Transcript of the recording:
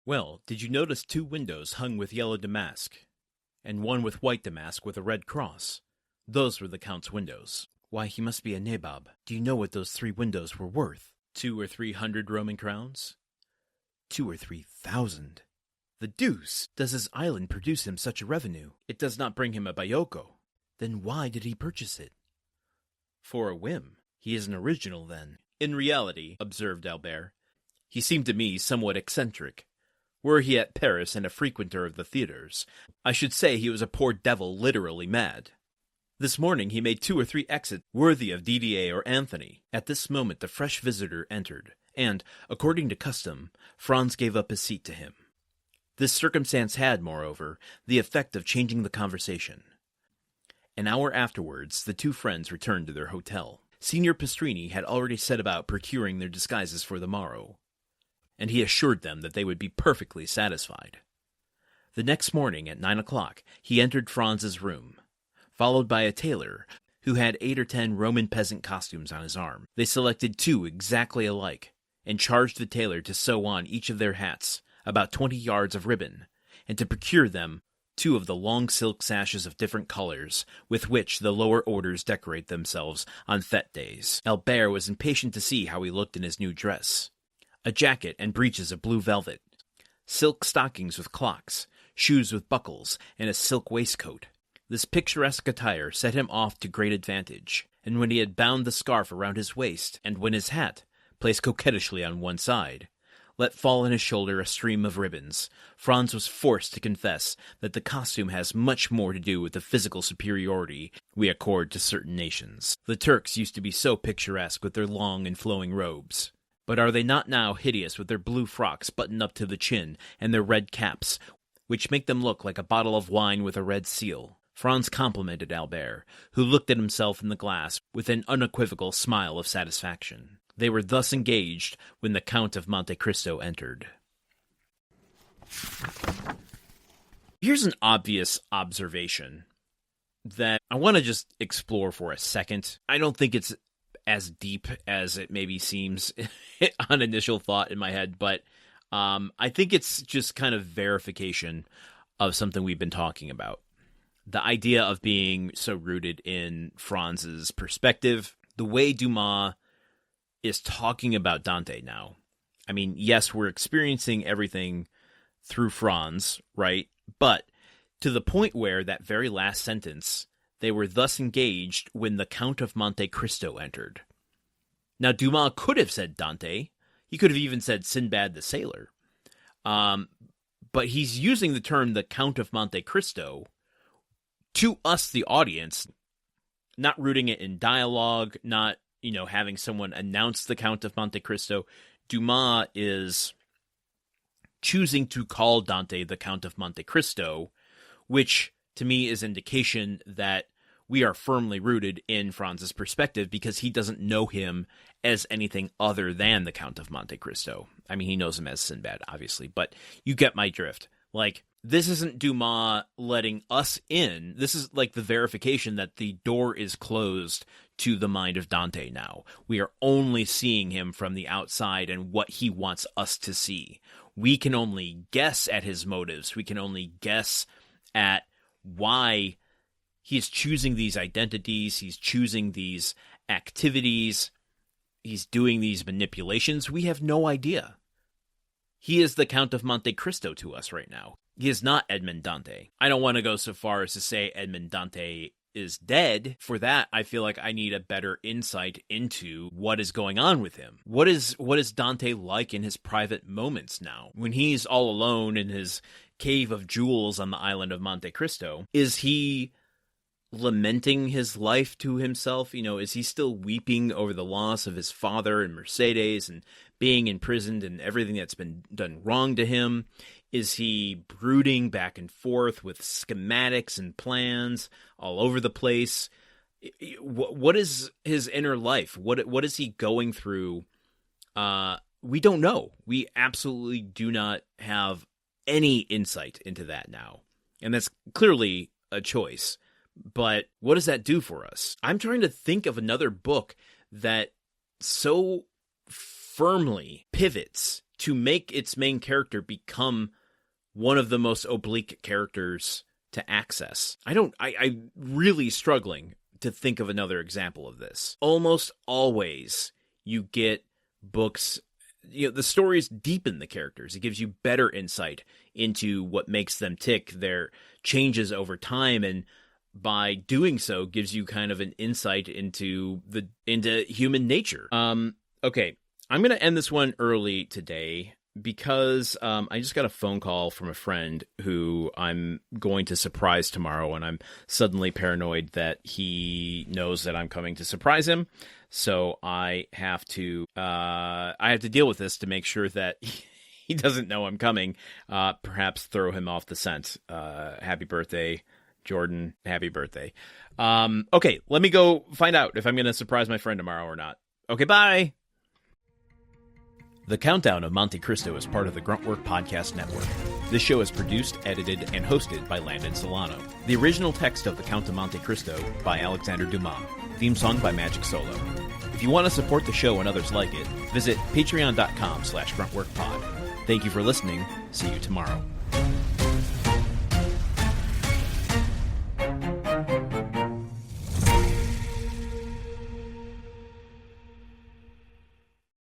Well, did you notice 2 windows hung with yellow damask, and one with white damask with a red cross? Those were the Count's windows. Why, he must be a nabob. Do you know what those 3 windows were worth? 200 or 300 Roman crowns? 2,000 or 3,000. The deuce! Does his island produce him such a revenue? It does not bring him a bajocco. Then why did he purchase it? For a whim. He is an original, then. In reality, observed Albert, he seemed to me somewhat eccentric. Were he at Paris and a frequenter of the theatres, I should say he was a poor devil literally mad. This morning he made 2 or 3 exits worthy of Didier or Anthony. At this moment the fresh visitor entered, and, according to custom, Franz gave up his seat to him. This circumstance had, moreover, the effect of changing the conversation. An hour afterwards the 2 friends returned to their hotel. Signor Pastrini had already set about procuring their disguises for the morrow, and he assured them that they would be perfectly satisfied. The next morning at 9 o'clock he entered Franz's room, followed by a tailor who had 8 or 10 Roman peasant costumes on his arm. They selected 2 exactly alike, and charged the tailor to sew on each of their hats about 20 yards of ribbon, and to procure them 2 of the long silk sashes of different colors with which the lower orders decorate themselves on fête days. Albert was impatient to see how he looked in his new dress. A jacket and breeches of blue velvet, silk stockings with clocks, shoes with buckles, and a silk waistcoat. This picturesque attire set him off to great advantage, and when he had bound the scarf around his waist, and when his hat, placed coquettishly on one side, let fall on his shoulder a stream of ribbons, Franz was forced to confess that the costume has much more to do with the physical superiority we accord to certain nations. The Turks used to be so picturesque with their long and flowing robes. But are they not now hideous with their blue frocks buttoned up to the chin, and their red caps, which make them look like a bottle of wine with a red seal? Franz complimented Albert, who looked at himself in the glass with an unequivocal smile of satisfaction. They were thus engaged when the Count of Monte Cristo entered. Here's an obvious observation that I want to just explore for a second. I don't think it's as deep as it maybe seems on initial thought in my head, but I think it's just kind of verification of something we've been talking about. The idea of being so rooted in Franz's perspective, the way Dumas is talking about Dante now. I mean, yes, we're experiencing everything through Franz, right? But to the point where that very last sentence, they were thus engaged when the Count of Monte Cristo entered. Now, Dumas could have said Dante. He could have even said Sinbad the Sailor. But he's using the term the Count of Monte Cristo to us, the audience, not rooting it in dialogue, not, having someone announce the Count of Monte Cristo. Dumas is choosing to call Dante the Count of Monte Cristo, which to me is indication that we are firmly rooted in Franz's perspective because he doesn't know him as anything other than the Count of Monte Cristo. I mean, he knows him as Sinbad, obviously, but you get my drift. Like, this isn't Dumas letting us in. This is like the verification that the door is closed to the mind of Dante now. We are only seeing him from the outside and what he wants us to see. We can only guess at his motives. We can only guess at why he's choosing these identities. He's choosing these activities. He's doing these manipulations. We have no idea. He is the Count of Monte Cristo to us right now. He is not Edmond Dante. I don't want to go so far as to say Edmond Dante is dead. For that, I feel like I need a better insight into what is going on with him. What is Dante like in his private moments now? When he's all alone in his cave of jewels on the island of Monte Cristo, is he lamenting his life to himself? Is he still weeping over the loss of his father and Mercedes and being imprisoned and everything that's been done wrong to him? Is he brooding back and forth with schematics and plans all over the place? What is his inner life? What is he going through? We don't know. We absolutely do not have any insight into that now. And that's clearly a choice. But what does that do for us? I'm trying to think of another book that so firmly pivots to make its main character become one of the most oblique characters to access. I'm really struggling to think of another example of this. Almost always you get books, the stories deepen the characters. It gives you better insight into what makes them tick, their changes over time, and by doing so gives you kind of an insight into human nature. Okay, I'm going to end this one early today because I just got a phone call from a friend who I'm going to surprise tomorrow, and I'm suddenly paranoid that he knows that I'm coming to surprise him. So I have to deal with this to make sure that he doesn't know I'm coming. Perhaps throw him off the scent. Happy birthday, Jordan. Happy birthday. Okay, let me go find out if I'm going to surprise my friend tomorrow or not. Okay, bye. The Countdown of Monte Cristo is part of the Gruntwork Podcast Network. This show is produced, edited, and hosted by Landon Solano. The original text of The Count of Monte Cristo by Alexandre Dumas. Theme song by Magic Solo. If you want to support the show and others like it, visit patreon.com/gruntworkpod. Thank you for listening. See you tomorrow.